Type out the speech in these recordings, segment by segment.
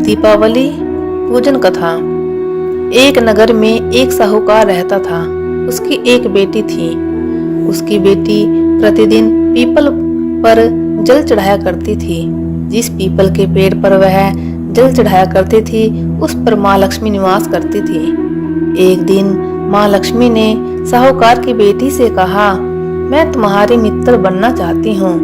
दीपावली पूजन कथा। एक नगर में एक साहूकार रहता था। उसकी एक बेटी थी। उसकी बेटी प्रतिदिन पीपल पर जल चढ़ाया करती थी। जिस पीपल के पेड़ पर वह जल चढ़ाया करती थी उस पर माँ लक्ष्मी निवास करती थी। एक दिन माँ लक्ष्मी ने साहूकार की बेटी से कहा, मैं तुम्हारी मित्र बनना चाहती हूँ।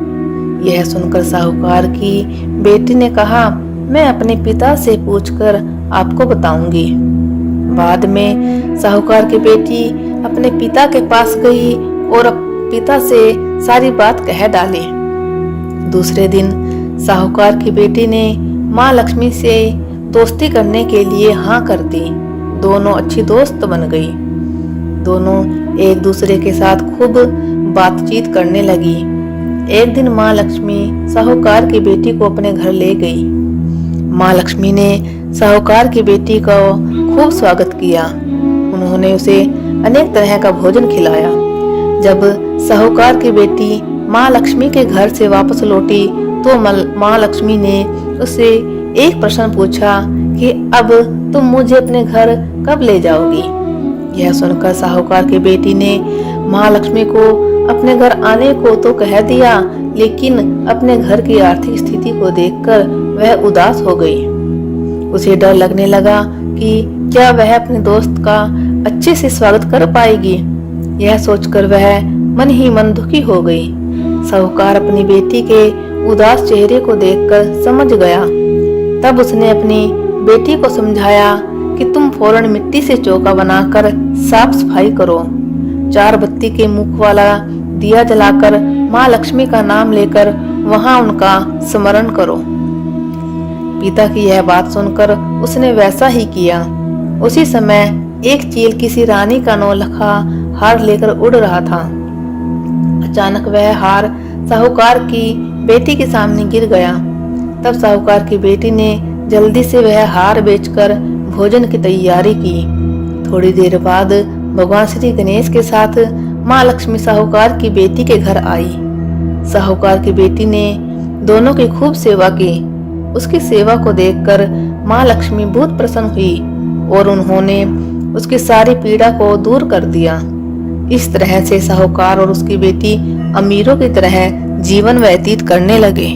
यह सुनकर साहूकार की बेटी ने कहा, मैं अपने पिता से पूछकर आपको बताऊंगी। बाद में साहूकार की बेटी अपने पिता के पास गई और पिता से सारी बात कह डाली। दूसरे दिन साहूकार की बेटी ने माँ लक्ष्मी से दोस्ती करने के लिए हाँ कर दी। दोनों अच्छी दोस्त बन गई। दोनों एक दूसरे के साथ खूब बातचीत करने लगी। एक दिन माँ लक्ष्मी साहूकार की बेटी को अपने घर ले गई। माँ लक्ष्मी ने साहूकार की बेटी का खूब स्वागत किया। उन्होंने उसे अनेक तरह का भोजन खिलाया। जब साहूकार की बेटी माँ लक्ष्मी के घर से वापस लौटी तो माँ लक्ष्मी ने उससे एक प्रश्न पूछा कि अब तुम मुझे अपने घर कब ले जाओगी। यह सुनकर साहूकार की बेटी ने माँ लक्ष्मी को अपने घर आने को तो कह दिया, लेकिन अपने घर की आर्थिक स्थिति को देखकर वह उदास हो गई। उसे डर लगने लगा कि क्या वह अपने दोस्त का अच्छे से स्वागत कर पाएगी। यह सोचकर वह मन ही मन दुखी हो गई। साहूकार अपनी बेटी के उदास चेहरे को देखकर समझ गया। तब उसने अपनी बेटी को समझाया कि तुम फौरन मिट्टी से चौका बनाकर साफ सफाई करो। 4 बत्ती के मुख वाला दिया जलाकर माँ लक्ष्मी का नाम लेकर वहां उनका स्मरण करो। पिता की यह बात सुनकर उसने वैसा ही किया। उसी समय एक चील किसी रानी का नौलखा हार लेकर उड़ रहा था। अचानक वह हार साहूकार की बेटी के सामने गिर गया। तब साहूकार की बेटी ने जल्दी से वह हार बेचकर भोजन की तैयारी की। थोड़ी देर बाद भगवान श्री गणेश के साथ माँ लक्ष्मी साहूकार की बेटी के घर आई। साहूकार की बेटी ने दोनों की खूब सेवा की। उसकी सेवा को देखकर माँ लक्ष्मी बहुत प्रसन्न हुई और उन्होंने उसकी सारी पीड़ा को दूर कर दिया। इस तरह से साहूकार और उसकी बेटी अमीरों की तरह जीवन व्यतीत करने लगे।